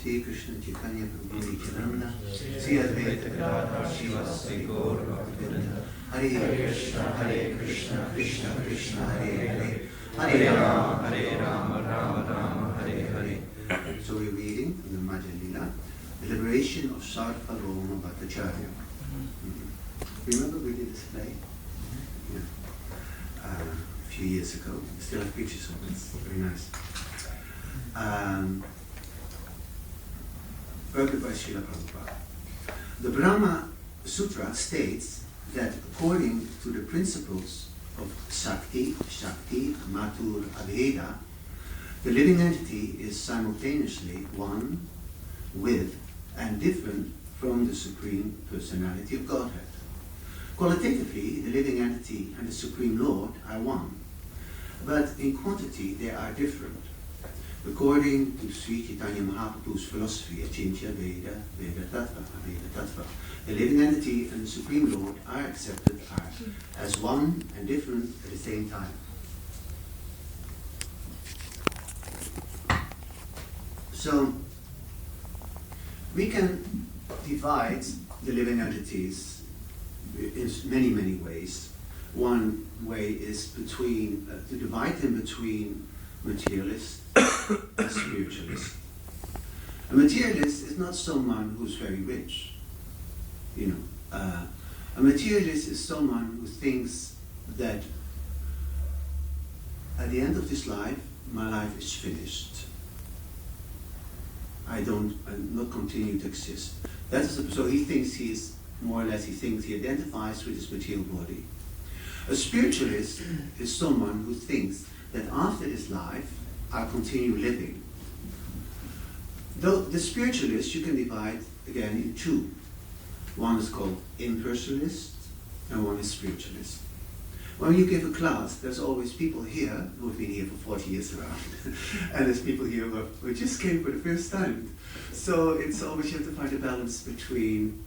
Sri Krishna Chaitanya Prabhu Nityananda, Sri Advaita Gadadhar Srivasadi Gaur Bhaktivedanta, Hare Krishna, Krishna Krishna, Hare Hare, Hare Rama, Rama Rama, Hare Hare. So we're reading from the Madhya Lila, the liberation of Sarvabhauma Bhattacharya. Remember we did this play? Yeah. A few years ago. We still have pictures of it. It's very nice. Purport by Srila Prabhupada. The Brahma Sutra states that according to the principles of Shakti, Matur, Abheda, the living entity is simultaneously one with and different from the Supreme Personality of Godhead. Qualitatively, the living entity and the Supreme Lord are one, but in quantity they are different. According to Sri Chaitanya Mahaprabhu's philosophy, Achintya Veda, Veda Tattva, the living entity and the Supreme Lord are accepted as one and different at the same time. So, we can divide the living entities in many, many ways. One way is to divide them between materialist and spiritualist. A materialist is not someone who's very rich. A materialist is someone who thinks that at the end of this life, my life is finished. I'm not continue to exist. So he thinks he identifies with his material body. A spiritualist is someone who thinks that after this life, I'll continue living. Though the spiritualist you can divide again in two. One is called impersonalist and one is spiritualist. When you give a class, there's always people here who have been here for 40 years around, and there's people here who just came for the first time. So it's always you have to find a balance between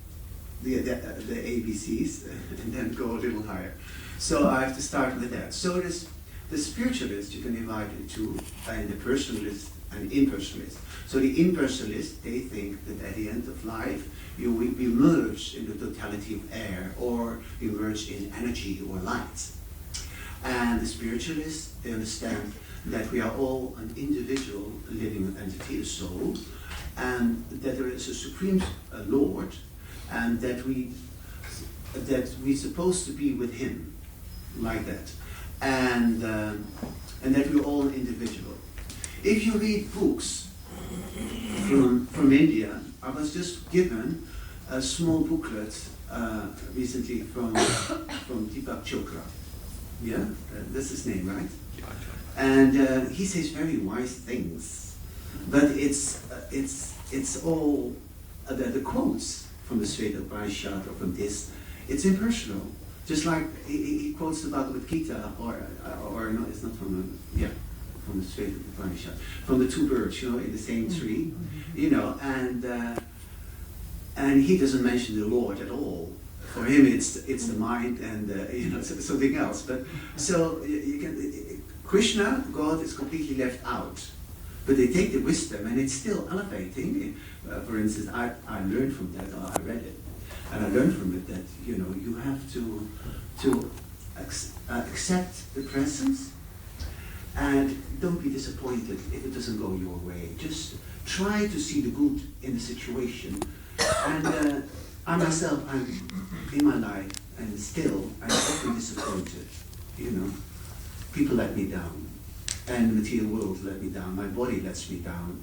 the ABCs and then go a little higher. So I have to start with that. So the spiritualist you can divide into the personalist and impersonalist. So the impersonalist, they think that at the end of life you will be merged in the totality of air, or you merge in energy or light. And the spiritualists, they understand that we are all an individual living entity, a soul, and that there is a supreme Lord, and that we're supposed to be with Him, like that, and that we're all an individual. If you read books from India, I was just given a small booklet recently from Deepak Chopra. Yeah, that's his name, right? And he says very wise things, but it's all the quotes from the Sveta Upanishad or from this. It's impersonal, just like he quotes the Bhagavad Gita, or no, it's not from from the Sveta Upanishad, from the two birds, in the same tree, and he doesn't mention the Lord at all. For him, it's the mind and something else. But so you can Krishna, God, is completely left out. But they take the wisdom, and it's still elevating. For instance, I learned from that, or I read it, and I learned from it that you have to accept the presence, and don't be disappointed if it doesn't go your way. Just try to see the good in the situation, and I myself, I'm in my life, and still I'm often disappointed. People let me down, and the material world let me down. My body lets me down.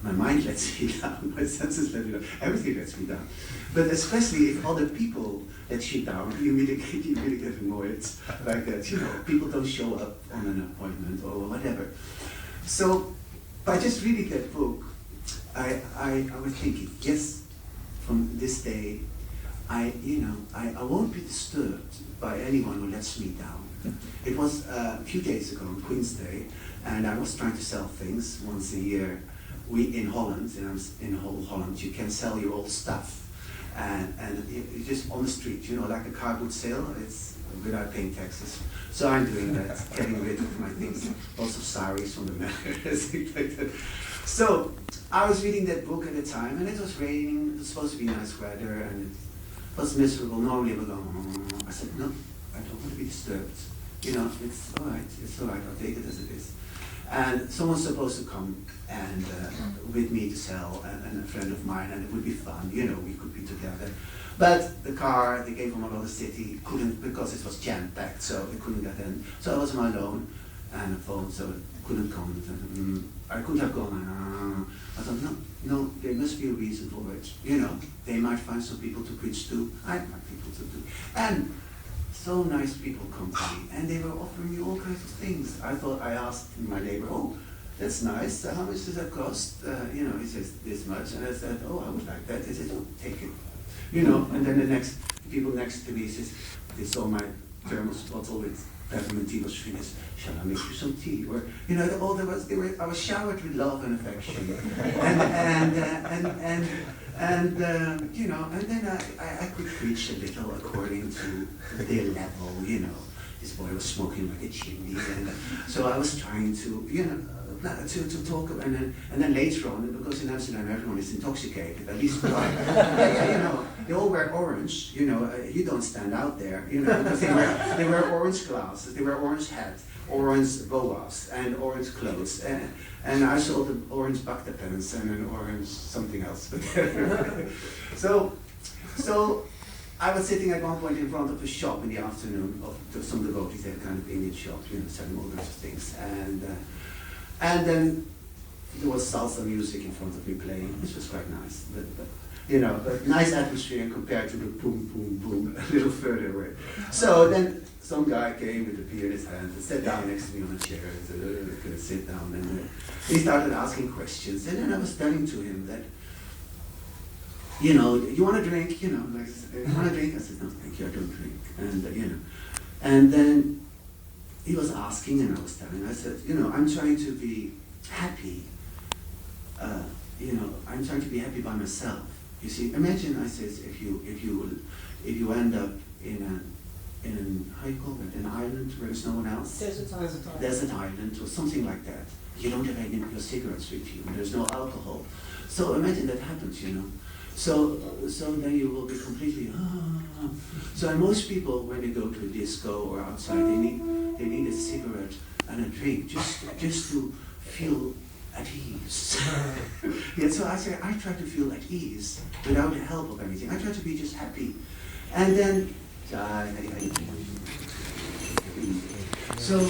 My mind lets me down. My senses let me down. Everything lets me down. But especially if other people let you down, you really get annoyed like that. People don't show up on an appointment or whatever. So by just reading that book, I was thinking, yes. From this day, I won't be disturbed by anyone who lets me down. It was a few days ago on Queen's Day, and I was trying to sell things once a year. In Holland, in whole Holland, you can sell your old stuff, and you just on the street, like a car boot sale. It's without paying taxes. So I'm doing that, getting rid of my things, lots of saris from the things like that. So I was reading that book at the time, and it was raining. It was supposed to be nice weather, and it was miserable. Normally I would go, I said, no, I don't want to be disturbed. You know, it's all right, I'll take it as it is. And someone's supposed to come and with me to sell, and a friend of mine, and it would be fun, you know, we could be together. But the car they came from another city couldn't, because it was jam-packed, so they couldn't get in. So I was on my own, and a phone, so it couldn't come. I could have gone, I thought, no, there must be a reason for it. You know, they might find some people to preach to, I find people to do. And so nice people come to me, and they were offering me all kinds of things. I asked my neighbor, oh, that's nice, how much does that cost? You know, he says, this much, and I said, oh, I would like that. They said, oh, take it. You know, and then the people next to me says, they saw my thermos bottle with peppermint tea, was finished. Shall I make you some tea? Or, you know, I was showered with love and affection, and you know, and then I could preach a little according to their level. You know, this boy was smoking like a chimney, and so I was trying to, you know, to talk, and then later on, because in Amsterdam everyone is intoxicated, at least you know, they all wear orange, you know, you don't stand out there, you know, because they wear orange glasses, they wear orange hats, orange boas, and orange clothes, and I sold them orange bakta pens and an orange something else. So I was sitting at one point in front of a shop in the afternoon of some devotees, they had kind of Indian shop, you know, selling all kinds of things, and then there was salsa music in front of me playing, which was quite nice, but you know, but nice atmosphere compared to the boom, boom, boom a little further away. So then some guy came with a beer in his hand and sat down next to me on a chair and said, can I sit down? And he started asking questions, and then I was telling to him that, you know, you want to drink? You know, like, you want to drink? I said, no, thank you, I don't drink. And, you know, and then he was asking, and I was telling him, I said, you know, I'm trying to be happy. You know, I'm trying to be happy by myself. You see, imagine, I says, if you end up in how you call it, an island where there's no one else? Desert island, or something like that. You don't have any of your cigarettes with you, and there's no alcohol. So imagine that happens, you know. So then you will be completely, So most people, when they go to a disco or outside, they need a cigarette and a drink just to feel at ease. Yeah, so I say, I try to feel at ease without the help of anything. I try to be just happy. And then, so